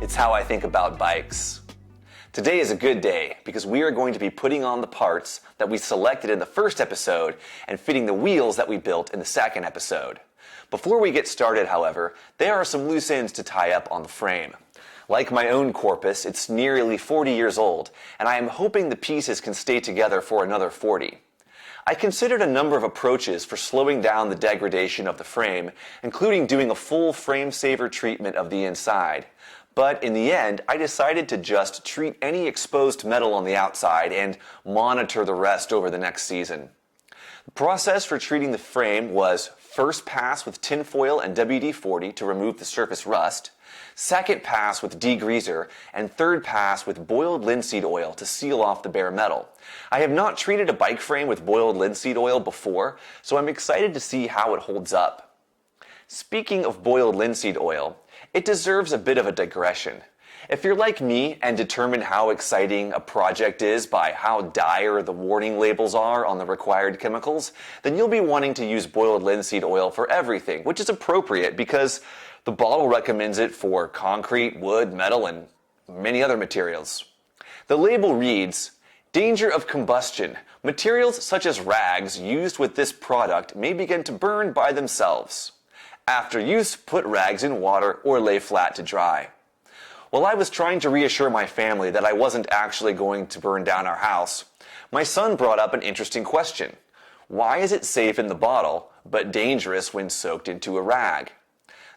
It's how I think about bikes. Today is a good day because we are going to be putting on the parts that we selected in the first episode and fitting the wheels that we built in the second episode. Before we get started, however, there are some loose ends to tie up on the frame. Like my own Corpus, it's nearly 40 years old, and I am hoping the pieces can stay together for another 40. I considered a number of approaches for slowing down the degradation of the frame, including doing a full frame saver treatment of the inside. But in the end, I decided to just treat any exposed metal on the outside and monitor the rest over the next season. The process for treating the frame was first pass with tinfoil and WD-40 to remove the surface rust, second pass with degreaser, and third pass with boiled linseed oil to seal off the bare metal. I have not treated a bike frame with boiled linseed oil before, so I'm excited to see how it holds up. Speaking of boiled linseed oil, it deserves a bit of a digression. If you're like me and determine how exciting a project is by how dire the warning labels are on the required chemicals, then you'll be wanting to use boiled linseed oil for everything, which is appropriate because the bottle recommends it for concrete, wood, metal, and many other materials. The label reads, "Danger of combustion. Materials such as rags used with this product may begin to burn by themselves. After use, put rags in water or lay flat to dry." While I was trying to reassure my family that I wasn't actually going to burn down our house, my son brought up an interesting question. Why is it safe in the bottle, but dangerous when soaked into a rag?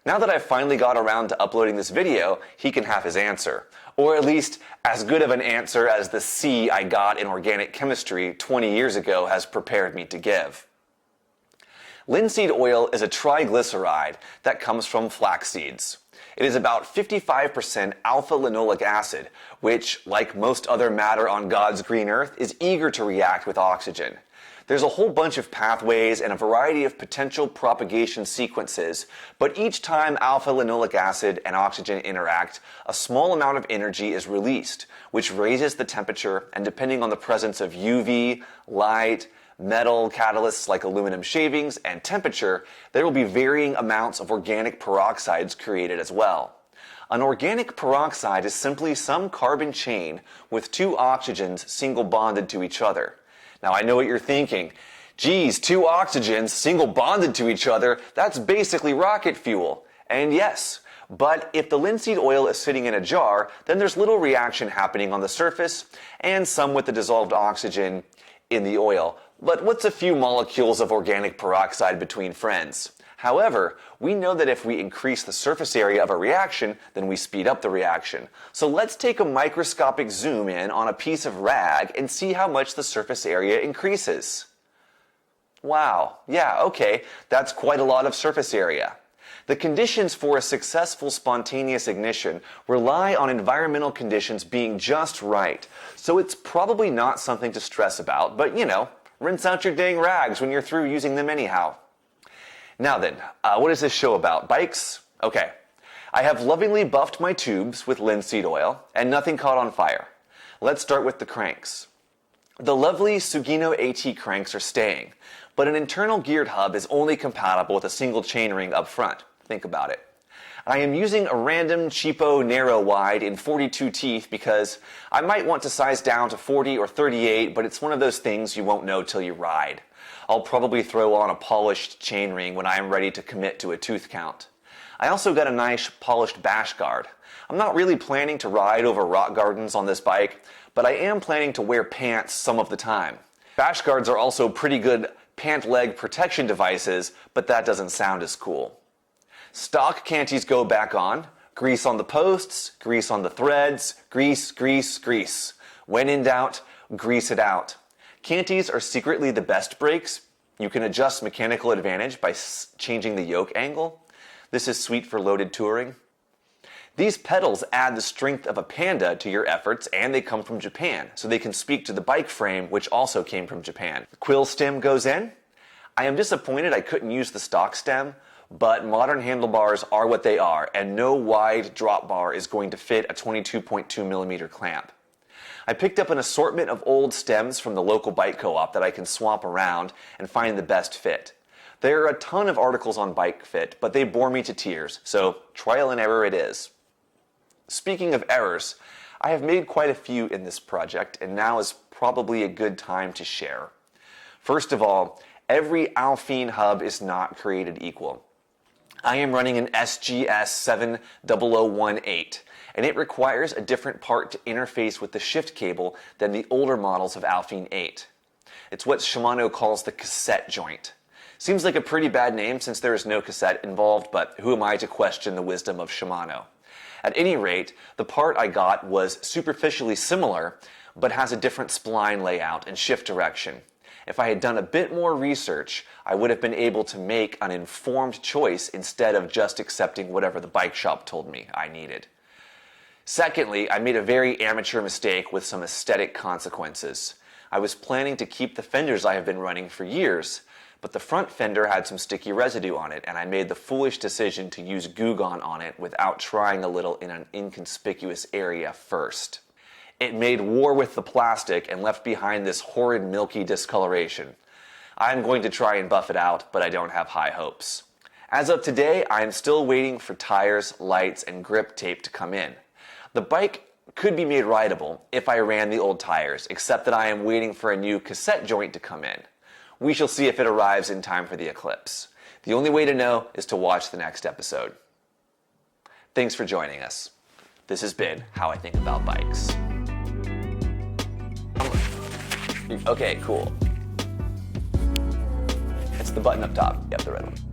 Now that I've finally got around to uploading this video, he can have his answer. Or at least as good of an answer as the C I got in organic chemistry 20 years ago has prepared me to give. Linseed oil is a triglyceride that comes from flax seeds. It is about 55% alpha-linoleic acid, which, like most other matter on God's green earth, is eager to react with oxygen. There's a whole bunch of pathways and a variety of potential propagation sequences, but each time alpha-linoleic acid and oxygen interact, a small amount of energy is released, which raises the temperature, and depending on the presence of UV, light, metal, catalysts like aluminum shavings, and temperature, there will be varying amounts of organic peroxides created as well. An organic peroxide is simply some carbon chain with two oxygens single bonded to each other. Now I know what you're thinking. Geez, two oxygens single bonded to each other, that's basically rocket fuel. And yes, but if the linseed oil is sitting in a jar, then there's little reaction happening on the surface, and some with the dissolved oxygen in the oil. But what's a few molecules of organic peroxide between friends? However, we know that if we increase the surface area of a reaction, then we speed up the reaction. So let's take a microscopic zoom in on a piece of rag and see how much the surface area increases. Wow, yeah, okay, that's quite a lot of surface area. The conditions for a successful spontaneous ignition rely on environmental conditions being just right. So it's probably not something to stress about, but you know, rinse out your dang rags when you're through using them anyhow. Now then, what is this show about? Bikes? Okay. I have lovingly buffed my tubes with linseed oil, and nothing caught on fire. Let's start with the cranks. The lovely Sugino AT cranks are staying, but an internal geared hub is only compatible with a single chainring up front. Think about it. I am using a random cheapo narrow wide in 42 teeth because I might want to size down to 40 or 38, but it's one of those things you won't know till you ride. I'll probably throw on a polished chainring when I am ready to commit to a tooth count. I also got a nice polished bash guard. I'm not really planning to ride over rock gardens on this bike, but I am planning to wear pants some of the time. Bash guards are also pretty good pant leg protection devices, but that doesn't sound as cool. Stock canties go back on. Grease on the posts, grease on the threads, grease, grease, grease. When in doubt, grease it out. Canties are secretly the best brakes. You can adjust mechanical advantage by changing the yoke angle. This is sweet for loaded touring. These pedals add the strength of a Panda to your efforts, and they come from Japan, so they can speak to the bike frame, which also came from Japan. The quill stem goes in. I am disappointed I couldn't use the stock stem, but modern handlebars are what they are, and no wide drop bar is going to fit a 22.2 millimeter clamp. I picked up an assortment of old stems from the local bike co-op that I can swap around and find the best fit. There are a ton of articles on bike fit, but they bore me to tears, so trial and error it is. Speaking of errors, I have made quite a few in this project, and now is probably a good time to share. First of all, every Alphine hub is not created equal. I am running an SGS 70018, and it requires a different part to interface with the shift cable than the older models of Alphine 8. It's what Shimano calls the cassette joint. Seems like a pretty bad name since there is no cassette involved, but who am I to question the wisdom of Shimano? At any rate, the part I got was superficially similar, but has a different spline layout and shift direction. If I had done a bit more research, I would have been able to make an informed choice instead of just accepting whatever the bike shop told me I needed. Secondly, I made a very amateur mistake with some aesthetic consequences. I was planning to keep the fenders I have been running for years, but the front fender had some sticky residue on it, and I made the foolish decision to use Goo Gone on it without trying a little in an inconspicuous area first. It made war with the plastic and left behind this horrid milky discoloration. I'm going to try and buff it out, but I don't have high hopes. As of today, I am still waiting for tires, lights, and grip tape to come in. The bike could be made rideable if I ran the old tires, except that I am waiting for a new cassette joint to come in. We shall see if it arrives in time for the eclipse. The only way to know is to watch the next episode. Thanks for joining us. This has been How I Think About Bikes. Okay, cool. It's the button up top. Yep, the red one.